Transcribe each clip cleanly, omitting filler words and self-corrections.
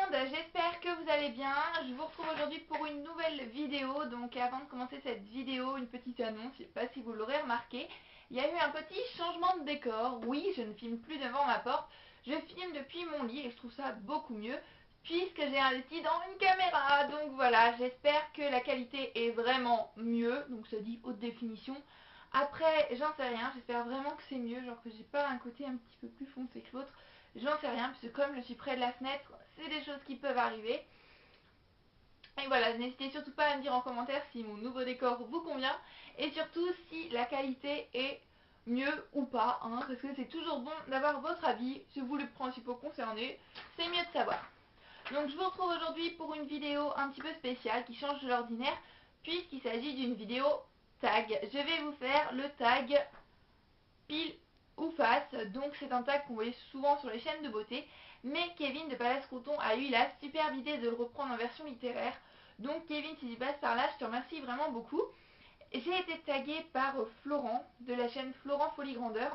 monde, j'espère que vous allez bien. Je vous retrouve aujourd'hui pour une nouvelle vidéo. Donc avant de commencer cette vidéo, une petite annonce, je ne sais pas si vous l'aurez remarqué. Il y a eu un petit changement de décor. Oui, je ne filme plus devant ma porte, je filme depuis mon lit et je trouve ça beaucoup mieux puisque j'ai investi dans une caméra. Donc voilà, j'espère que la qualité est vraiment mieux. Donc ça dit haute définition. Après, j'en sais rien, j'espère vraiment que c'est mieux, genre que j'ai pas un côté un petit peu plus foncé que l'autre. J'en sais rien, puisque comme je suis près de la fenêtre, c'est des choses qui peuvent arriver. Et voilà, n'hésitez surtout pas à me dire en commentaire si mon nouveau décor vous convient, et surtout si la qualité est mieux ou pas, hein, parce que c'est toujours bon d'avoir votre avis, c'est vous les principaux concernés, c'est mieux de savoir. Donc je vous retrouve aujourd'hui pour une vidéo un petit peu spéciale qui change de l'ordinaire, puisqu'il s'agit d'une vidéo tag. Je vais vous faire le tag pile ou face, donc c'est un tag qu'on voyait souvent sur les chaînes de beauté, mais Kevin de Palace Crouton a eu la superbe idée de le reprendre en version littéraire. Donc Kevin, si tu passes par là, je te remercie vraiment beaucoup. J'ai été taguée par Florent de la chaîne Florent Folie Grandeur,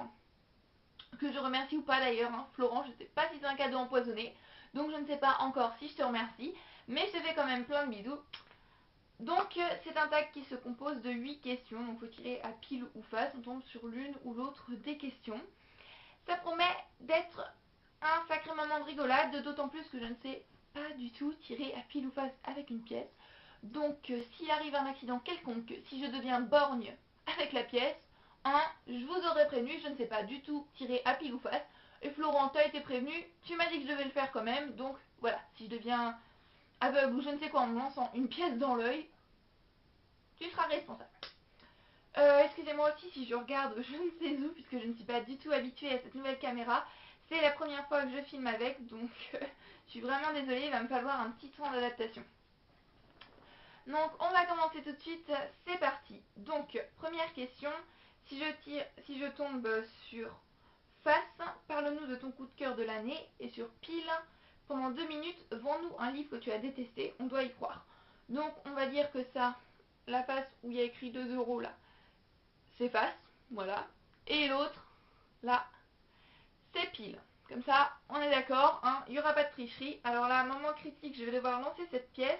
que je remercie ou pas d'ailleurs, hein. Florent, je ne sais pas si c'est un cadeau empoisonné, donc je ne sais pas encore si je te remercie, mais je te fais quand même plein de bisous. Donc c'est un tag qui se compose de 8 questions, donc il faut tirer à pile ou face, on tombe sur l'une ou l'autre des questions. Ça promet d'être un sacré moment de rigolade, d'autant plus que je ne sais pas du tout tirer à pile ou face avec une pièce. Donc s'il arrive un accident quelconque, si je deviens borgne avec la pièce, je vous aurais prévenu, je ne sais pas du tout tirer à pile ou face. Et Florent, t'as été prévenu, tu m'as dit que je devais le faire quand même, donc voilà, si je deviens aveugle ou je ne sais quoi en me lançant une pièce dans l'œil, tu seras responsable. Excusez-moi aussi si je regarde je ne sais où, puisque je ne suis pas du tout habituée à cette nouvelle caméra. C'est la première fois que je filme avec, donc je suis vraiment désolée, il va me falloir un petit temps d'adaptation. Donc on va commencer tout de suite, c'est parti. Donc première question, si je tombe sur face, parle-nous de ton coup de cœur de l'année, et sur pile, pendant 2 minutes, vends-nous un livre que tu as détesté, on doit y croire. Donc on va dire que ça, la face où il y a écrit 2 euros là, c'est face, voilà. Et l'autre, là, c'est pile. Comme ça, on est d'accord, hein, il n'y aura pas de tricherie. Alors là, moment critique, je vais devoir lancer cette pièce.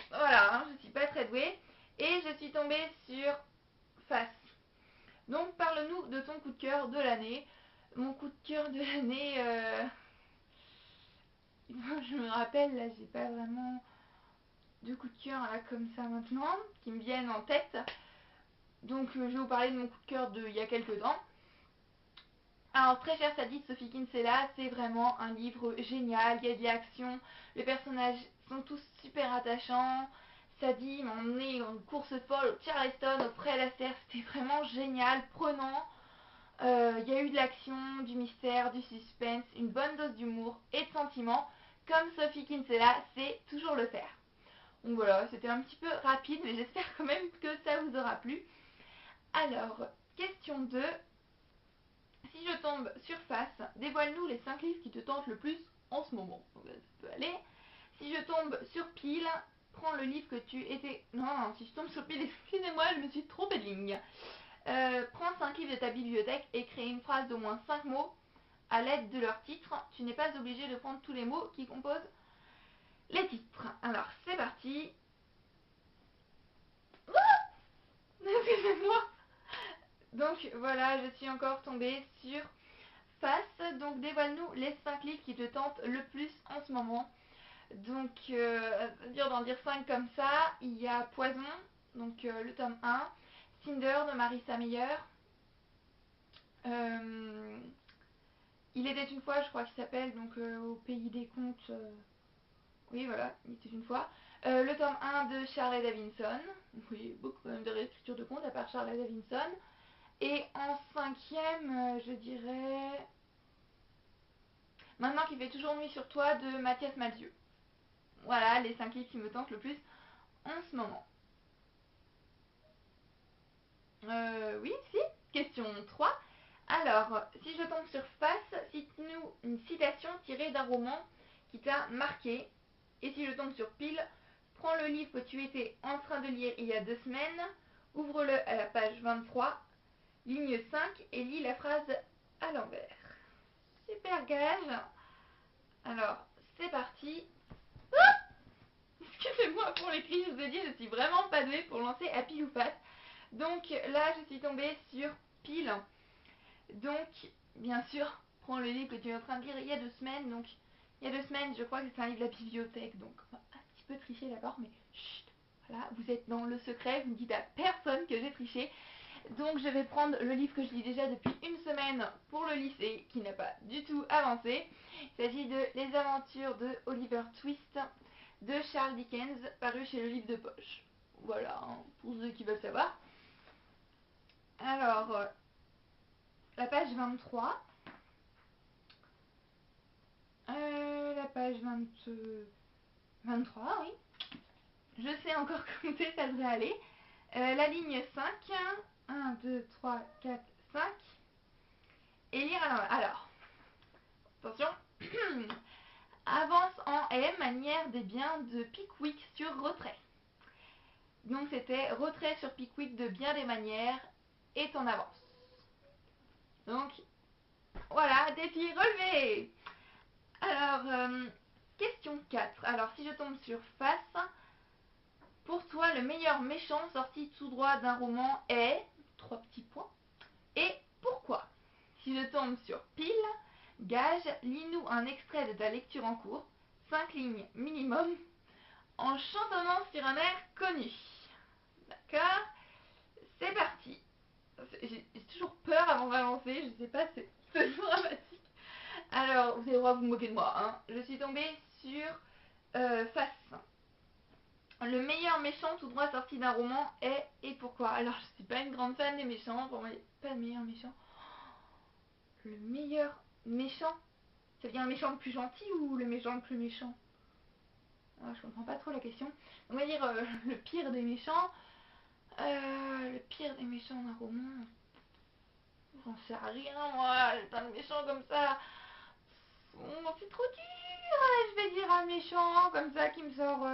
Voilà, hein, je ne suis pas très douée. Et je suis tombée sur face. Donc, parle-nous de ton coup de cœur de l'année. Mon coup de cœur de l'année, je me rappelle, là, j'ai pas vraiment de coup de cœur là comme ça maintenant, qui me viennent en tête. Donc, je vais vous parler de mon coup de cœur d'il y a quelques temps. Alors, Très chère Sadie de Sophie Kinsella, c'est vraiment un livre génial, il y a de l'action, les personnages sont tous super attachants. Sadie m'a emmené en course folle au Charleston, au pré à la serre, c'était vraiment génial, prenant. Il y a eu de l'action, du mystère, du suspense, une bonne dose d'humour et de sentiments. Comme Sophie Kinsella sait toujours le faire. Donc voilà, c'était un petit peu rapide, mais j'espère quand même que ça vous aura plu. Alors, question 2. Si je tombe sur face, dévoile-nous les 5 livres qui te tentent le plus en ce moment. Donc, ça peut aller. Si je tombe sur pile, prends le livre que tu étais... Non, si je tombe sur pile, excusez-moi, je me suis trompée de ligne. Prends 5 livres de ta bibliothèque et crée une phrase d'au moins 5 mots à l'aide de leur titre. Tu n'es pas obligé de prendre tous les mots qui composent les titres. Alors, c'est parti. Excusez-moi. Donc voilà, je suis encore tombée sur face. Donc dévoile-nous les 5 livres qui te tentent le plus en ce moment. Donc, dur d'en dire 5 comme ça. Il y a Poison, donc le tome 1. Cinder de Marissa Meyer. Il était une fois, je crois qu'il s'appelle, donc au pays des contes. Oui, voilà, il était une fois. Le tome 1 de Charlotte Davidson. Oui, beaucoup quand même de réécriture de contes à part Charlotte Davidson. Et en 5e, je dirais Maintenant qu'il fait toujours nuit sur toi de Mathias Malzieu. Voilà les 5 livres qui me tentent le plus en ce moment. Oui, si. Question 3. Alors, si je tombe sur face, cite-nous une citation tirée d'un roman qui t'a marqué. Et si je tombe sur pile, prends le livre que tu étais en train de lire il y a 2 semaines, ouvre-le à la page 23, ligne 5 et lis la phrase à l'envers. Super gage. Alors, c'est parti. Ah, excusez-moi pour les cris, je vous ai dit, je suis vraiment pas douée pour lancer à pile ou face. Donc là, je suis tombée sur Pile. Donc, bien sûr, prends le livre que tu es en train de lire il y a 2 semaines. Donc, il y a 2 semaines, je crois que c'est un livre de la bibliothèque. Donc, on va un petit peu tricher d'abord, mais chut, voilà, vous êtes dans le secret, vous ne dites à personne que j'ai triché. Donc, je vais prendre le livre que je lis déjà depuis 1 semaine pour le lycée, qui n'a pas du tout avancé. Il s'agit de Les aventures de Oliver Twist de Charles Dickens, paru chez le livre de poche. Voilà, hein, pour ceux qui veulent savoir. Alors, la page 23. La page 23, oui. Je sais encore compter, ça devrait aller. La ligne 5. 1, 2, 3, 4, 5. Et lire à l'envers. Alors, attention. Avance en M, manière des biens de Pickwick sur retrait. Donc c'était retrait sur Pickwick de bien des manières est en avance. Donc, voilà, défi relevé. Alors, question 4. Alors, si je tombe sur face, pour toi, le meilleur méchant sorti tout droit d'un roman est... 3 petits points. Et pourquoi? Si je tombe sur pile, gage, lis-nous un extrait de ta lecture en cours, 5 lignes minimum, en chantonnant sur un air connu. D'accord? C'est parti. J'ai toujours peur avant de m'avancer, je sais pas, c'est toujours dramatique. Alors, vous avez le droit de vous moquer de moi, hein. Je suis tombée sur face. Le meilleur méchant tout droit sorti d'un roman est et pourquoi? Alors, je suis pas une grande fan des méchants, pour moi, il n'y a pas de meilleur méchant. Le meilleur méchant? Ça veut dire un méchant le plus gentil ou le méchant le plus méchant? Je comprends pas trop la question. On va dire le pire des méchants. Le pire des méchants d'un roman. J'en sais rien, moi. J'ai plein de méchants comme ça. C'est trop dur. Je vais dire un méchant comme ça qui me sort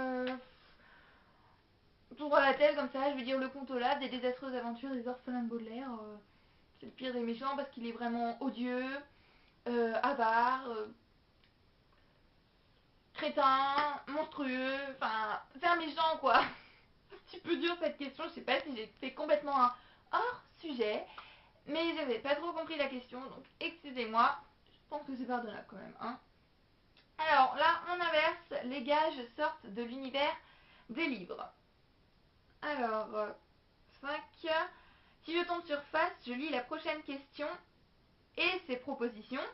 tout droit à la tête comme ça. Je vais dire le Comte Olaf des désastreuses aventures des orphelins de Baudelaire. C'est le pire des méchants parce qu'il est vraiment odieux, avare, crétin, monstrueux. Enfin, c'est un méchant quoi. C'est un petit peu dur cette question. Je sais pas si j'ai fait complètement un hors sujet. Mais j'avais pas trop compris la question, donc excusez-moi. Je pense que c'est pardonnable quand même, hein. Alors là, on inverse, les gages sortent de l'univers des livres. Alors, 5. Si je tombe sur face, je lis la prochaine question et ses propositions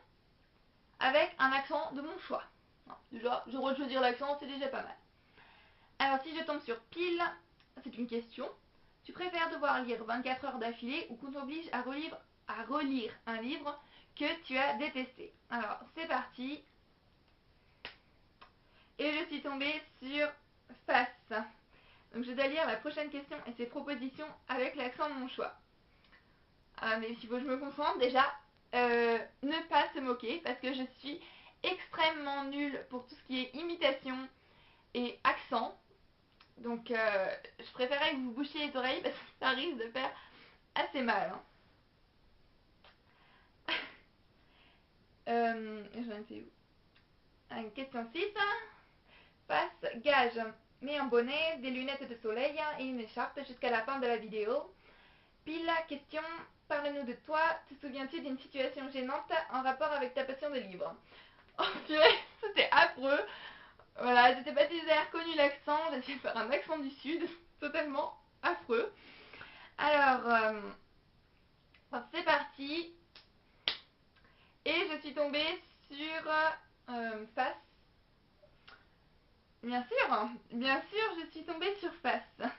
avec un accent de mon choix. Non, déjà, j'ai le droit de choisir l'accent, c'est déjà pas mal. Alors, si je tombe sur pile, c'est une question. Tu préfères devoir lire 24 heures d'affilée ou qu'on t'oblige à relire un livre que tu as détesté? Alors, c'est parti. Et je suis tombée sur face. Donc, je dois lire la prochaine question et ses propositions avec l'accent de mon choix. Ah, mais s'il faut que je me concentre, déjà, ne pas se moquer parce que je suis extrêmement nulle pour tout ce qui est imitation et accent. Donc, je préférais que vous bouchiez les oreilles parce que ça risque de faire assez mal. J'en étais où? Question 6. Face, gage. Mets un bonnet, des lunettes de soleil et une écharpe jusqu'à la fin de la vidéo. Pile, question. Parle-nous de toi. Te souviens-tu d'une situation gênante en rapport avec ta passion de livres? Oh purée, c'était affreux. Voilà, je sais pas si vous avez reconnu l'accent, j'ai fait un accent du sud, totalement affreux. Alors, c'est parti. Et je suis tombée sur face. Bien sûr, je suis tombée sur face.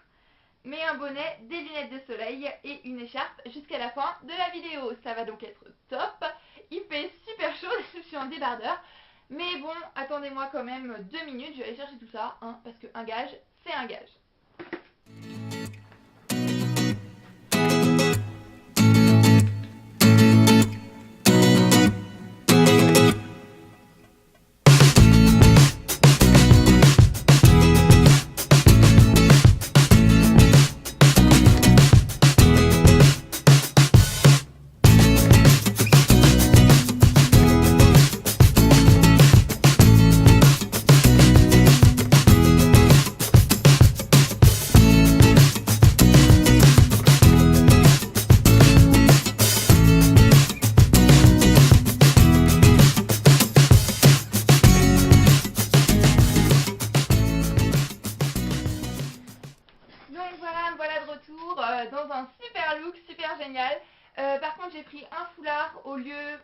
Mets un bonnet, des lunettes de soleil et une écharpe jusqu'à la fin de la vidéo. Ça va donc être top. Il fait super chaud, je suis en débardeur. Mais bon, attendez-moi quand même 2 minutes, je vais aller chercher tout ça, hein, parce qu'un gage, c'est un gage. j'ai pris un foulard au lieu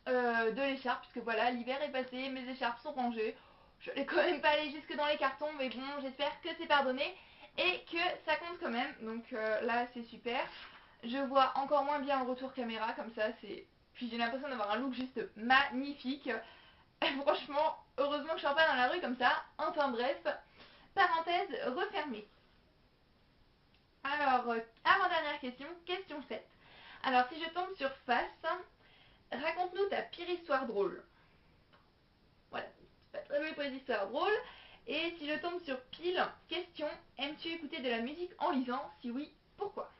de l'écharpe, puisque voilà, l'hiver est passé, mes écharpes sont rangées. Je vais quand même pas aller jusque dans les cartons, mais bon, j'espère que c'est pardonné et que ça compte quand même. Donc là, c'est super. Je vois encore moins bien en retour caméra, comme ça, c'est... Puis j'ai l'impression d'avoir un look juste magnifique. Franchement, heureusement que je suis pas dans la rue comme ça. Enfin bref, parenthèse refermée. Alors, avant-dernière question, question 7. Alors, si je tombe sur face, raconte-nous ta pire histoire drôle. Voilà, c'est pas très doué pour les histoires drôles. Et si je tombe sur pile, question, aimes-tu écouter de la musique en lisant? Si oui, pourquoi?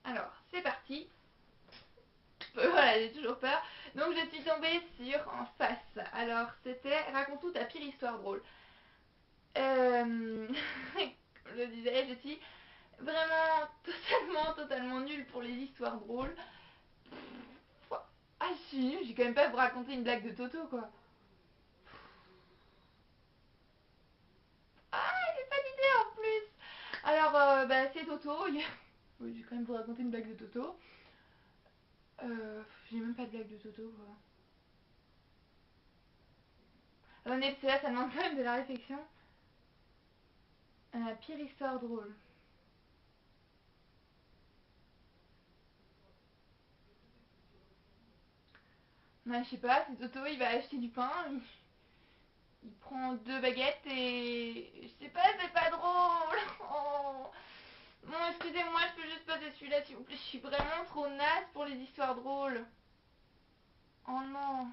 Alors, c'est parti. Voilà, j'ai toujours peur. Donc, je suis tombée sur en face. Alors, c'était raconte-nous ta pire histoire drôle. Comme je disais, je suis vraiment totalement nulle pour les histoires drôles. Ah, je suis nulle, j'ai quand même pas à vous raconter une blague de Toto, quoi. Ah, j'ai pas d'idée en plus. Alors, bah, c'est Toto. Oui, je vais quand même vous raconter une blague de Toto. J'ai même pas de blague de Toto, quoi. Attendez, parce que là, ça demande quand même de la réflexion. Pire histoire drôle. Ouais, je sais pas, c'est Toto, il va acheter du pain, il prend 2 baguettes et... Je sais pas, c'est pas drôle. Oh. Bon, excusez-moi, je peux juste passer celui-là, s'il vous plaît. Je suis vraiment trop naze pour les histoires drôles. Oh non.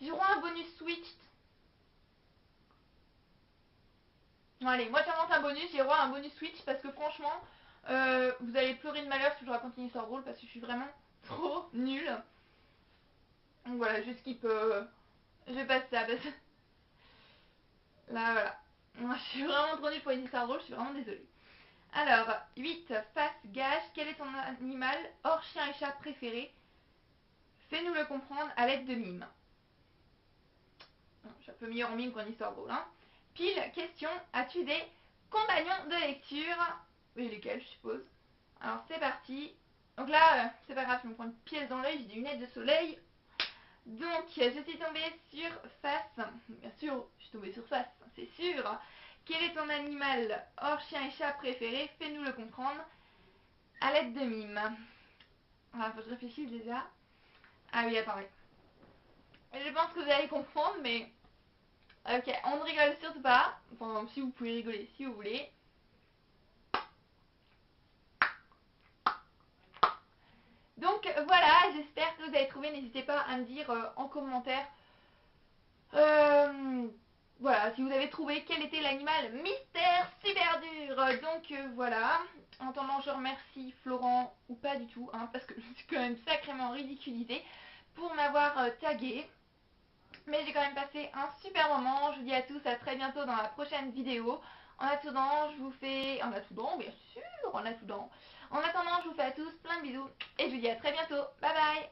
J'aurai un bonus switch. Bon, allez, moi j'invente un bonus, j'ai droit à un bonus switch parce que franchement, vous allez pleurer de malheur si je raconte une histoire drôle parce que je suis vraiment trop nulle. Donc voilà, je skip, je passe ça parce que là voilà. Moi, je suis vraiment trop nulle pour une histoire drôle, je suis vraiment désolée. Alors, 8, face, gage, quel est ton animal hors chien et chat préféré? Fais-nous le comprendre à l'aide de mimes. Bon, je suis un peu meilleure en mime qu'en histoire drôle, hein. Pile, question, as-tu des compagnons de lecture? Oui, lesquels, je suppose. Alors, c'est parti. Donc là, c'est pas grave, je me prends une pièce dans l'œil, j'ai des lunettes de soleil. Donc, je suis tombée sur face. Bien sûr, je suis tombée sur face, c'est sûr. Quel est ton animal hors chien et chat préféré? Fais-nous le comprendre à l'aide de mimes. Alors, faut que je réfléchisse déjà. Ah oui, attendez. Je pense que vous allez comprendre, mais... Ok, on ne rigole surtout pas. Enfin, si vous pouvez rigoler, si vous voulez. Donc voilà, j'espère que vous avez trouvé. N'hésitez pas à me dire en commentaire. Voilà, si vous avez trouvé quel était l'animal mystère super dur. Donc voilà. En attendant, je remercie Florent, ou pas du tout, hein, parce que je suis quand même sacrément ridiculisée pour m'avoir tagué. Mais j'ai quand même passé un super moment. Je vous dis à tous à très bientôt dans la prochaine vidéo. En attendant, je vous fais... En attendant, bien sûr, en attendant. En attendant, je vous fais à tous plein de bisous. Et je vous dis à très bientôt. Bye bye.